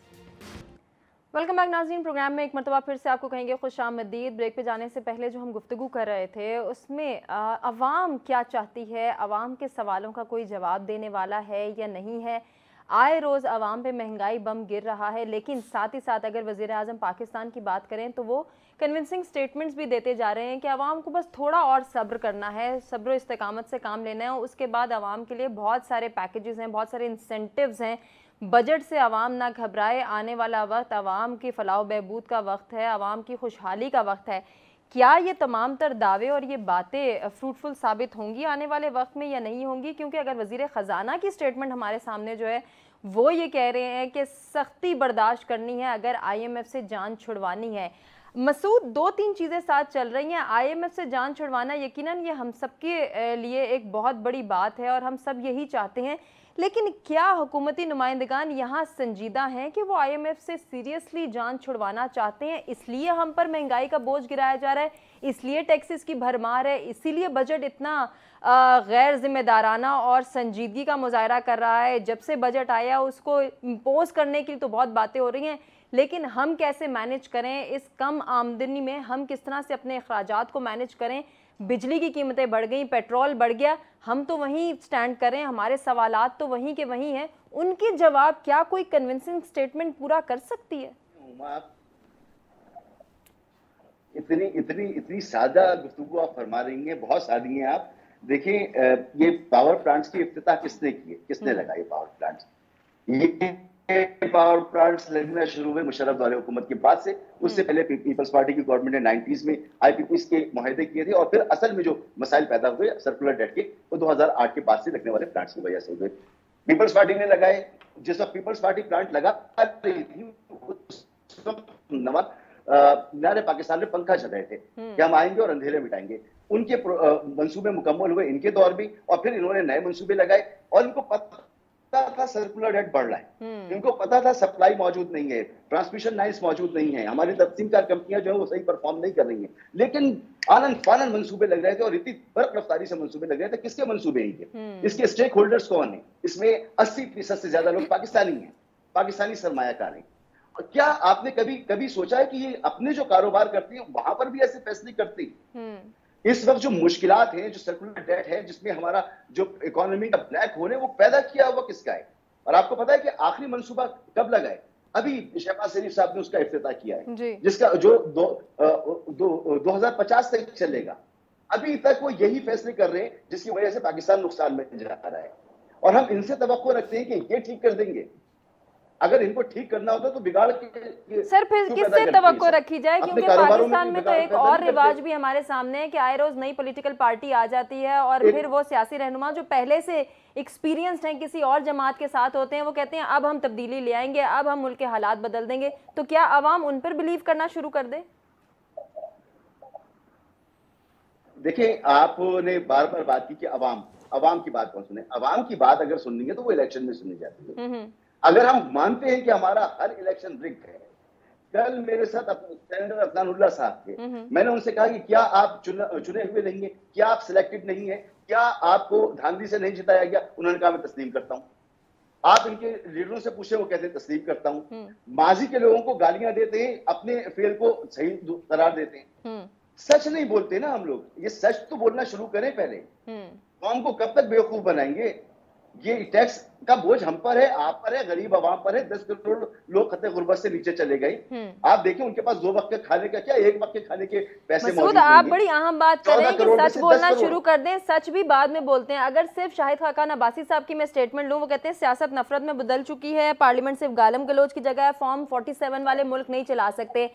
Welcome back नाज़रीन, प्रोग्राम में एक मरतबा फिर से आपको कहेंगे खुशामदीद। ब्रेक पे जाने से पहले जो हम गुफ्तगू कर रहे थे उसमें अवाम क्या चाहती है, अवाम के सवालों का कोई जवाब देने वाला है या नहीं है। आए रोज़ आवाम पे महंगाई बम गिर रहा है, लेकिन साथ ही साथ अगर वज़ीर आज़म पाकिस्तान की बात करें तो वो कन्विंसिंग स्टेटमेंट्स भी देते जा रहे हैं कि आवाम को बस थोड़ा और सब्र करना है, सब्र इस्तेकामत से काम लेना है। उसके बाद आवाम के लिए बहुत सारे पैकेजेस हैं, बहुत सारे इंसेंटिव्स हैं। बजट से आवाम ना घबराए, आने वाला वक्त आवाम की फलाह बहबूद का वक्त है, आवाम की खुशहाली का वक्त है। क्या ये तमाम तर दावे और ये बातें फ्रूटफुल साबित होंगी आने वाले वक्त में या नहीं होंगी? क्योंकि अगर वज़ीर ख़जाना की स्टेटमेंट हमारे सामने जो है वो ये कह रहे हैं कि सख्ती बर्दाश्त करनी है अगर IMF से जान छुड़वानी है। मसूद, दो तीन चीज़ें साथ चल रही हैं। आईएमएफ से जान छुड़वाना यकीनन ये हम सबके लिए एक बहुत बड़ी बात है और हम सब यही चाहते हैं, लेकिन क्या हुकूमती नुमाइंदगान यहाँ संजीदा हैं कि वो आईएमएफ से सीरियसली जान छुड़वाना चाहते हैं? इसलिए हम पर महंगाई का बोझ गिराया जा रहा है, इसलिए टैक्सेस की भरमार है, इसीलिए बजट इतना गैर जिम्मेदाराना और संजीदगी का मुजाहरा कर रहा है। जब से बजट आया उसको इम्पोज करने की तो बहुत बातें हो रही हैं, लेकिन हम कैसे मैनेज करें इस कम आमदनी में, हम किस तरह से अपने अखराजात को मैनेज करें? बिजली की कीमतें बढ़ गई, पेट्रोल बढ़ गया, हम तो वहीं स्टैंड करें, हमारे सवालात तो वहीं के वहीं हैं। उनके जवाब क्या कोई कन्विंसिंग स्टेटमेंट पूरा कर सकती है? इतनी इतनी इतनी सादा गुफ्तगू आप फरमा रही हैं, बहुत सादी हैं आप। देखिए, ये पावर प्लांट्स की इफ्तिताह किसने की है, किसने लगाई पावर प्लांट्स? ये पावर प्लांट्स लगना शुरू हुए मुशर्रफ वाले हुकूमत के बाद से। उससे पहले पीपल्स पार्टी की गवर्नमेंट ने 90s में आईपीपीस के मुआहदे किए थे, और फिर असल में जो मसाइल पैदा हुए सर्कुलर डेट के, वो 2008 के बाद से लगने वाले प्लांट्स की वजह से हुए। पीपल्स पार्टी ने लगाए। जिस वक्त पीपल्स पार्टी प्लांट लगा रही थी, नारे पाकिस्तान में पंखा चल रहे थे कि हम आएंगे और अंधेरे मिटाएंगे। उनके मंसूबे मुकम्मल हुए इनके दौर भी, और फिर इन्होंने नए मंसूबे लगाए, और इनको पता था सर्कुलर डेट बढ़ रहा है, इनको पता था सप्लाई मौजूद नहीं है, ट्रांसमिशन लाइन्स मौजूद नहीं है, हमारी तकसीमकार कंपनियां जो है वो सही परफॉर्म नहीं कर रही हैं, लेकिन आनन फानन मंसूबे लग रहे थे और इतनी बर्क रफ्तारी से मंसूबे लग रहे थे। किसके मंसूबे हैं ये? इसके स्टेक होल्डर्स कौन है? इसमें 80% से ज्यादा लोग पाकिस्तानी हैं, पाकिस्तानी सरमायाकार हैं। क्या आपने कभी कभी सोचा है कि ये अपने जो कारोबार करती है वहां पर भी ऐसे फैसले करती? इस वक्त जो मुश्किलात हैं, जो सर्कुलर डेट है, जिसमें हमारा जो इकोनॉमी का ब्लैक होल है, वो पैदा किया हुआ किसका है? और आपको पता है कि आखिरी मंसूबा कब लगा है? अभी शहबाज शरीफ साहब ने उसका इफ्तिताह किया है, जिसका जो 2050 तक चलेगा। अभी तक वो यही फैसले कर रहे हैं जिसकी वजह से पाकिस्तान नुकसान में जा रहा है, और हम इनसे तवक्को रखते हैं कि ये ठीक कर देंगे। अगर इनको ठीक करना होता तो बिगाड़ के सर फिर किससे तवक्को रखी जाए? क्योंकि पाकिस्तान में तो एक और रिवाज भी हमारे सामने है कि आए रोज नई पॉलिटिकल पार्टी आ जाती है और फिर वो सियासी रहनुमा जो पहले से एक्सपीरियंस्ड हैं किसी और जमात के साथ होते हैं, वो कहते हैं अब हम तब्दीली ले आएंगे, अब हम मुल्क के हालात बदल देंगे। तो क्या अवाम उन पर बिलीव करना शुरू कर दे? देखिए, आपने बार बार बात की कि अवाम की बात कौन सुने? अवाम की बात अगर सुननी है तो वो इलेक्शन में सुनी जाती है। अगर हम मानते हैं कि हमारा हर इलेक्शन रिग्ड है, कल मेरे साथ सेनेटर अफनानुल्लाह साहब थे, मैंने उनसे कहा कि क्या आप चुने हुए नहीं है, क्या आप सिलेक्टेड नहीं है, क्या आपको धांधली से नहीं जिताया गया? उन्होंने कहा मैं तस्लीम करता हूं। आप इनके लीडरों से पूछे, वो कहते हैं तस्लीम करता हूं। माजी के लोगों को गालियां देते हैं, अपने फेल को सही करार देते हैं। सच नहीं बोलते ना हम लोग, ये सच तो बोलना शुरू करें पहले। कौम को कब तक बेवकूफ बनाएंगे? ये टैक्स का बोझ हम पर है, आप पर है, गरीब आवाम पर है। 10 करोड़ लोग खतरे गुर्बत से नीचे चले गए। आप देखिए उनके पास 2 वक्त के खाने का क्या, 1 वक्त के खाने के पैसे मौजूद नहीं। आप बड़ी अहम बात कर रहे हैं कि सच बोलना शुरू कर दें। सच भी बाद में बोलते हैं। अगर सिर्फ शाहिद खाकान अब्बासी साहब की मैं स्टेटमेंट लूं, वो कहते हैं सियासत नफरत में बदल चुकी है, पार्लियामेंट सिर्फ गालम गलोच की जगह है, फॉर्म 47 वाले मुल्क नहीं चला सकते।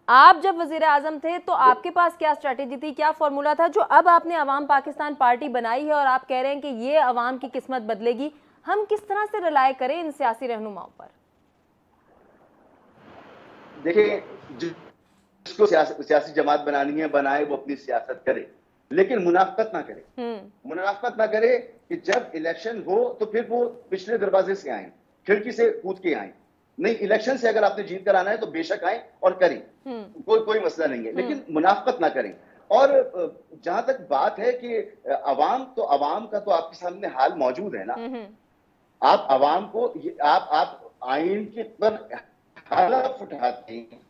आप जब वजीर आजम थे तो आपके पास क्या स्ट्रैटेजी थी, क्या फॉर्मूला था जो अब आपने अवाम पाकिस्तान पार्टी बनाई है और आप कह रहे हैं कि ये अवाम की किस्मत बदलेगी? हम किस तरह से रिलाय करें इन सियासी रहनुमाओं पर? देखिए, जिसको सियासी जमात बनानी है बनाए, वो अपनी सियासत करे, लेकिन मुनाफकत ना करे। मुनाफकत ना करे कि जब इलेक्शन हो तो फिर वो पिछले दरवाजे से आए, खिड़की से कूद के आए। नहीं, इलेक्शन से अगर आपने जीत कर आना है तो बेशक आए और करें, कोई मसला नहीं है, लेकिन मुनाफकत ना करें। और जहां तक बात है कि अवाम का तो आपके सामने हाल मौजूद है ना। आप अवाम को आप आइन के पर हलफ उठाते हैं,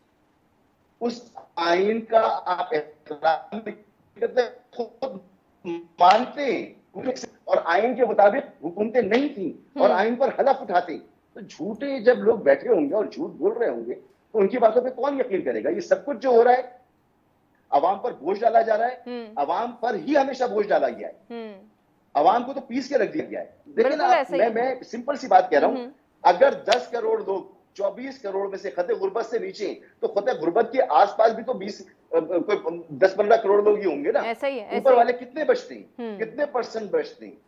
उस आइन का आप एहतराम करते, खुद मानते हैं और आइन के मुताबिक हुकूमतें नहीं थी और आइन पर हलफ उठाते। तो झूठे जब लोग बैठे होंगे और झूठ बोल रहे होंगे तो उनकी बातों पे कौन यकीन करेगा? ये सब कुछ जो हो रहा है, अवाम पर बोझ डाला जा रहा है, अवाम पर ही हमेशा बोझ डाला गया है, अवाम को तो पीस के रख दिया गया है। लेकिन मैं सिंपल सी बात कह रहा हूं, अगर 10 करोड़ लोग 24 करोड़ में से खते गुर्बत से नीचे, तो खते गुर्बत के आसपास भी तो 10-15 करोड़ लोग ही होंगे ना। ऊपर वाले कितने बचते हैं, कितने % बचते हैं?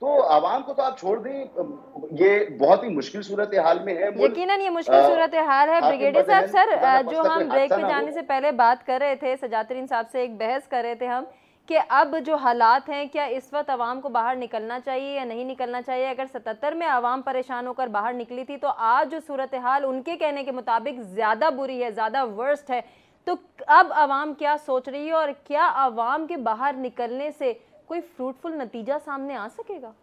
तो आवाम को तो आप छोड़ दें, ये बहुत ही मुश्किल सूरत हाल में है। यकीनन ये मुश्किल सूरत हाल है। ब्रिगेडियर साहब, सर जो हम ब्रेक पे जाने से पहले बात कर रहे थे, सजातरीन साहब से एक बहस कर रहे थे हम कि अब जो हालात हैं, क्या इस वक्त आवाम को बाहर निकलना चाहिए या नहीं निकलना चाहिए। अगर 77 में आवाम परेशान होकर बाहर निकली थी, तो आज जो सूरत हाल उनके कहने के मुताबिक ज़्यादा बुरी है, ज़्यादा वर्स्ट है। तो अब आवाम क्या सोच रही है और क्या आवाम के बाहर निकलने से कोई फ्रूटफुल नतीजा सामने आ सकेगा?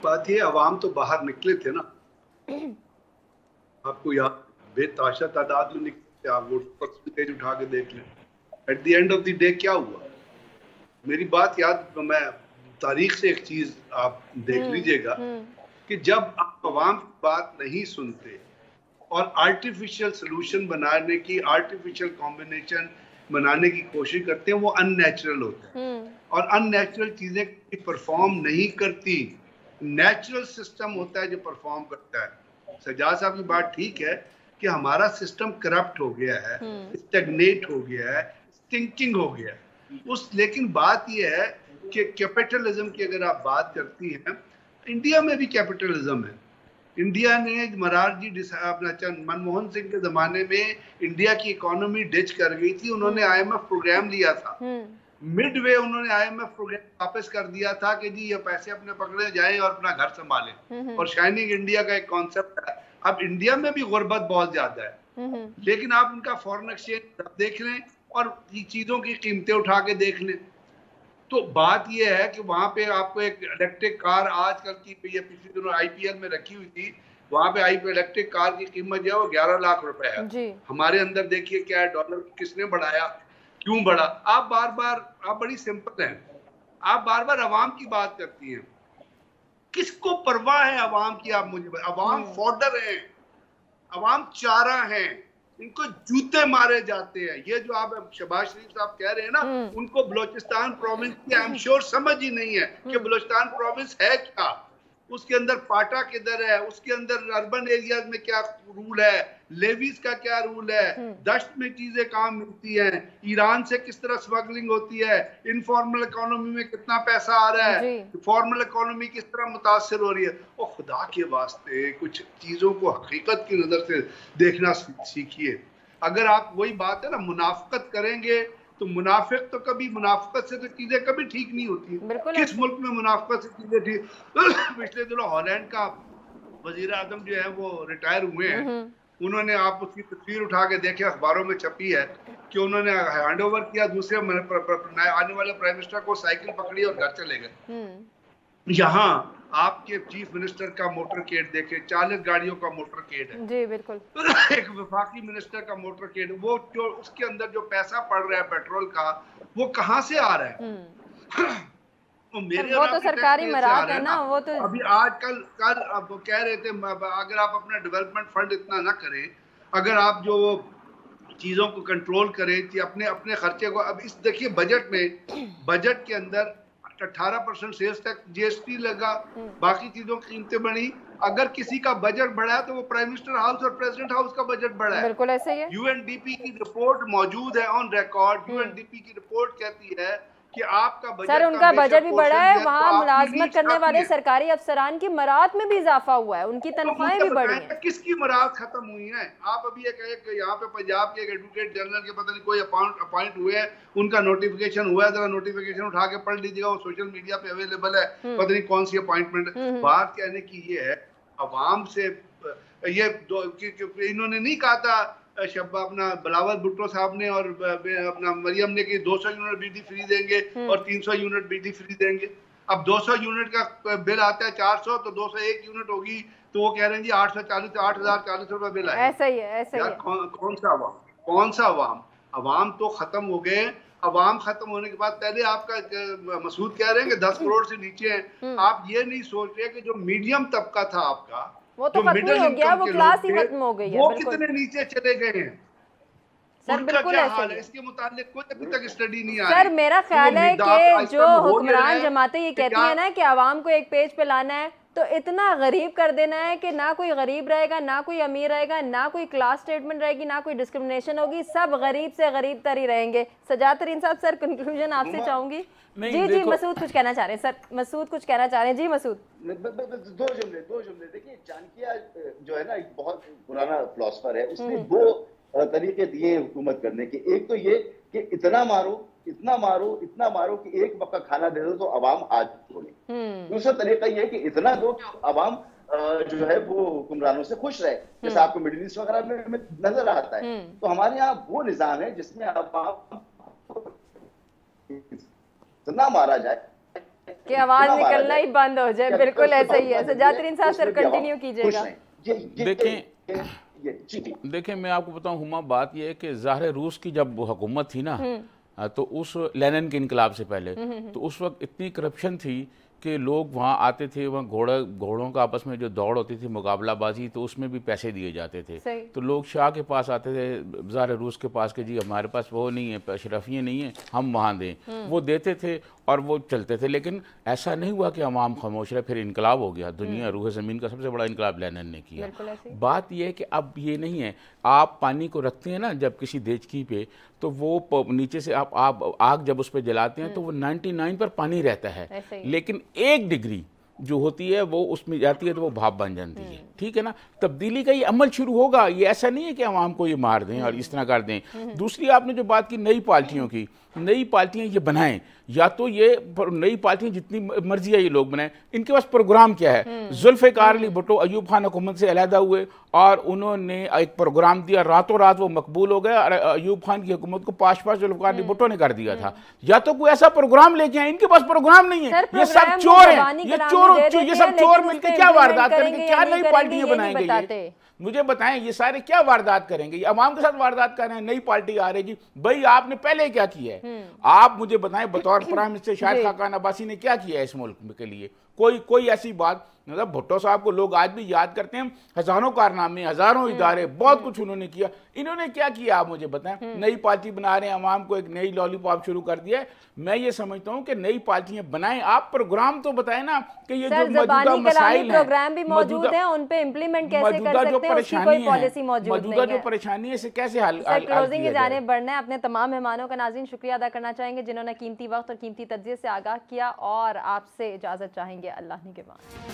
बात ये, आवाम तो बाहर निकले थे ना, आपको याद, बेताशा तादाद में निकले, आप वोट परसेंटेज उठा के देख लें। At the end of the day क्या हुआ? मेरी बात याद, मैं तारीख से एक चीज आप देख लीजिएगा कि जब आप आवाम की बात नहीं सुनते और आर्टिफिशियल सोल्यूशन बनाने की, आर्टिफिशियल कॉम्बिनेशन बनाने की कोशिश करते हैं, वो अननेचुरल होता है और अननेचुरल चीजें परफॉर्म नहीं करती। नेचुरल सिस्टम होता है जो परफॉर्म करता है। सजाद साहब की बात ठीक है कि हमारा सिस्टम करप्ट हो गया है, स्टैग्नेट हो गया है, स्टिंकिंग हो गया है उस। लेकिन बात यह है कि कैपिटलिज्म की अगर आप बात करती हैं, इंडिया में भी कैपिटलिज्म है। इंडिया ने मोरारजी मनमोहन सिंह के जमाने में इंडिया की इकोनॉमी डिच कर गई थी, उन्होंने IMF प्रोग्राम लिया था। मिडवे उन्होंने IMF प्रोग्राम वापस कर दिया था कि जी ये पैसे अपने पकड़े जाएं और अपना घर संभालें। और शाइनिंग इंडिया का एक कॉन्सेप्ट है। अब इंडिया में भी गुर्बत बहुत ज्यादा है, लेकिन आप उनका फॉरेन एक्सचेंज देख लें और चीजों की कीमतें उठा के देख लें। तो बात यह है कि वहां पे आपको एक इलेक्ट्रिक कार आजकल की, पिछले दिनों IPL में रखी हुई थी, वहां पे इलेक्ट्रिक कार की कीमत जो है वो 11 लाख रुपए है। हमारे अंदर देखिए क्या है, डॉलर किसने बढ़ाया, क्यों बढ़ा? आप बार बार, आप बड़ी सिंपल हैं, आप बार बार अवाम की बात करती हैं। किसको परवाह है अवाम की? आप मुझे, अवाम फॉडर है, अवाम चारा है, इनको जूते मारे जाते हैं। ये जो आप शहबाज शरीफ साहब कह रहे हैं ना, उनको बलोचिस्तान प्रोविंस की आई एम श्योर समझ ही नहीं है कि बलोचिस्तान प्रोविंस है क्या, उसके अंदर पाटा किधर है, उसके अंदर अर्बन एरियाज में क्या रूल है, लेवीज का क्या रूल है, दश्त में चीजें कहाँ मिलती हैं, ईरान से किस तरह स्मगलिंग होती है, इनफॉर्मल इकोनॉमी में कितना पैसा आ रहा है, फॉर्मल इकोनॉमी किस तरह मुतासर हो रही है। और खुदा के वास्ते कुछ चीजों को हकीकत की नजर से देखना सीखिए। अगर आप, वही बात है ना, मुनाफकत करेंगे तो मुनाफिक तो कभी, मुनाफकत से तो चीजें कभी ठीक नहीं होती। किस मुल्क में मुनाफकत से चीजें ठीक? पिछले दिनों हॉलैंड का वजीर आजम जो है वो रिटायर हुए हैं, उन्होंने, आप उसकी तस्वीर उठा के देखे, अखबारों में छपी है कि उन्होंने हैंड ओवर किया दूसरे आने वाले प्राइम मिनिस्टर को, साइकिल पकड़ी और घर चले गए। यहाँ आपके चीफ मिनिस्टर का मोटरकेड देखे, 40 गाड़ियों का मोटरकेड है जी, बिल्कुल। एक वफाकी मिनिस्टर का मोटरकेड, वो जो उसके अंदर जो पैसा पड़ रहा है पेट्रोल का, वो कहाँ से आ रहा है? मेरे वो तो सरकारी मराद है ना, वो तो अभी आजकल कल अब कह रहे थे, अगर आप अपना डेवलपमेंट फंड इतना ना करें, अगर आप जो चीजों को कंट्रोल करें, अपने अपने खर्चे को, अब इस देखिए बजट में, बजट के अंदर 18% सेल्स टैक्स, GST लगा, बाकी चीजों की कीमतें बढ़ी। अगर किसी का बजट बढ़ा है तो वो प्राइम मिनिस्टर हाउस और प्रेसिडेंट हाउस का बजट बढ़ा है। बिल्कुल ऐसे ही है। UNDP की रिपोर्ट मौजूद है ऑन रिकॉर्ड। UNDP की रिपोर्ट कहती है कि आपका बजट, सर उनका बजट भी बढ़ा है, वहाँ मुलाजमत करने वाले सरकारी अफसरान की मरात में भी इजाफा हुआ है, उनकी तनख्वाहें भी बढ़ी हैं। किसकी मरात खत्म हुई है? आप अभी एक यहाँ पे पंजाब के एक एडवोकेट जनरल के पता नहीं कोई अपॉइंट हुए हैं, उनका नोटिफिकेशन हुआ है, जरा नोटिफिकेशन उठा के पढ़ लीजिएगा, वो सोशल मीडिया पे अवेलेबल है, पता नहीं कौन सी अपॉइंटमेंट। बात कहने की ये है, अवाम से ये इन्होंने नहीं कहा था अपना बिलावल भुट्टो साहब ने और अपना मरियम ने कि 200 यूनिट बिजली फ्री देंगे और 300 यूनिट बिजली फ्री देंगे। अब 200 यूनिट का बिल आता है 400, तो 201 यूनिट होगी तो वो कह रहे हैं जी 840, 8040 रुपए बिल आए। ऐसा ही है, ऐसा ही है। कौन सा अवाम, कौन सा अवाम? अवाम तो खत्म हो गए। अवाम खत्म होने के बाद पहले आपका मसूद कह रहे हैं कि 10 करोड़ से नीचे हैं। आप ये नहीं सोच रहे कि जो मीडियम तबका था आपका, वो तो खत्म हो गया, वो क्लास ही खत्म हो गई है, वो कितने नीचे चले गए हैं। सर बिल्कुल ऐसा है, इसके मुताबिक कोई अभी तक स्टडी नहीं आ रही। सर मेरा ख्याल है कि जो हुक्मरान जमातें ये कहती है ना कि आवाम को एक पेज पे लाना है, तो इतना गरीब कर देना है कि ना कोई गरीब रहेगा, ना कोई अमीर रहेगा, ना कोई क्लास स्टेटमेंट रहेगी, ना कोई डिस्क्रिमिनेशन होगी, सब गरीब से गरीब तर ही रहेंगे। सजाद तरीन साहब, सर कंक्लूजन आपसे चाहूंगी। जी मसूद कुछ कहना चाह रहे हैं सर, मसूद कुछ कहना चाह रहे हैं। जी मसूद, दो जुमले। देखिए, चाणक्य जो है ना, एक बहुत पुराना फिलोसफर है, उसने दो तरीके दिए हुकूमत करने के। एक तो ये कि इतना मारो कि एक वक्त का खाना दे दो तो अवाम आज छोड़े। दूसरा तरीका ये है कि इतना दो कि अवाम जो है वो हुक्मरानों से खुश रहे, जैसे आपको मिडिल ईस्ट वगैरह में नजर आता है। तो हमारे यहाँ वो निजाम है जिसमें अवाम इतना मारा जाए कि आवाज निकलना ही बंद हो जाए। बिल्कुल ऐसा ही है। सजाद तरीन साहब, सर कंटिन्यू कीजिएगा। देखें मैं आपको बताऊं हुमा, बात यह है कि ज़ाहिर रूस की जब हुकूमत थी ना, तो उस लेनिन के इनकलाब से पहले तो उस वक्त इतनी करप्शन थी कि लोग वहाँ आते थे, वहाँ घोड़ों का आपस में जो दौड़ होती थी, मुकाबलाबाजी, तो उसमें भी पैसे दिए जाते थे। तो लोग शाह के पास आते थे, ज़ाहिर रूस के पास, कि जी हमारे पास वो नहीं है, अशरफियाँ नहीं है, हम वहाँ दें। वो देते थे और वो चलते थे। लेकिन ऐसा नहीं हुआ कि अवाम खामोश रहे, फिर इनकलाब हो गया। दुनिया रूह ज़मीन का सबसे बड़ा इनकलाब लेनिन ने किया। बात यह है कि अब ये नहीं है, आप पानी को रखते हैं ना जब किसी देचकी पे, तो वो नीचे से आप आग जब उस पर जलाते हैं तो वो 99 पर पानी रहता है, लेकिन 1 डिग्री जो होती है वो उसमें जाती है तो वो भाप बन जाती है। ठीक है ना, तब्दीली का ये अमल शुरू होगा। ये ऐसा नहीं है कि हम को ये मार दें और इस तरह कर दें। दूसरी आपने जो बात की नई पार्टियों की, नई पार्टियां ये बनाएं, या तो ये नई पार्टियां जितनी मर्जी है ये लोग बनाएं, इनके पास प्रोग्राम क्या है? जुल्फ़िकार अली भुट्टो अयूब खान हुकूमत से अलहदा हुए और उन्होंने एक प्रोग्राम दिया, रातों रात वो मकबूल हो गया और अयूब खान की हुकूमत को पाश जुल्फ़िकार अली भुट्टो ने कर दिया था। या तो कोई ऐसा प्रोग्राम लेके आए, इनके पास प्रोग्राम नहीं है। ये सब चोर हैं, ये सब चोर मिलकर क्या वारदात करेंगे? क्या नई पार्टियां बनाएंगे? मुझे बताएं, ये सारे क्या वारदात करेंगे? ये अवाम के साथ वारदात कर रहे हैं। नई पार्टी आ रहेगी, भाई आपने पहले क्या किया है? आप मुझे बताएं, बतौर प्राइम मिनिस्टर शाहिद खाकान अब्बासी ने क्या किया है इस मुल्क के लिए? कोई ऐसी बात, मतलब भुट्टो साहब को लोग आज भी याद करते हैं। हजारों कारनामे, हजारों इदारे, बहुत कुछ उन्होंने किया। इन्होंने क्या किया आप मुझे बताएं? नई पार्टी बना रहे हैं, अवाम को एक नई लॉलीपॉप शुरू कर दिया है। मैं ये समझता हूं कि नई पार्टियां बनाएं, आप प्रोग्राम तो बताएं ना कि ये जो मौजूदा मसाइल हैं, प्रोग्राम भी मौजूद है, उन पे इंप्लीमेंट कैसे कर सकते हैं, उसकी कोई पॉलिसी मौजूद नहीं है। मौजूदा जो परेशानी है इसे कैसे हल क्लोजिंग की जानिब बढ़ना है। अपने तमाम मेहमानों का नाज़रीन शुक्रिया अदा करना चाहेंगे जिन्होंने कीमती वक्त और कीमती तज्ज़िये से आगाह किया, और आपसे इजाज़त चाहेंगे। अल्लाह निगहबान।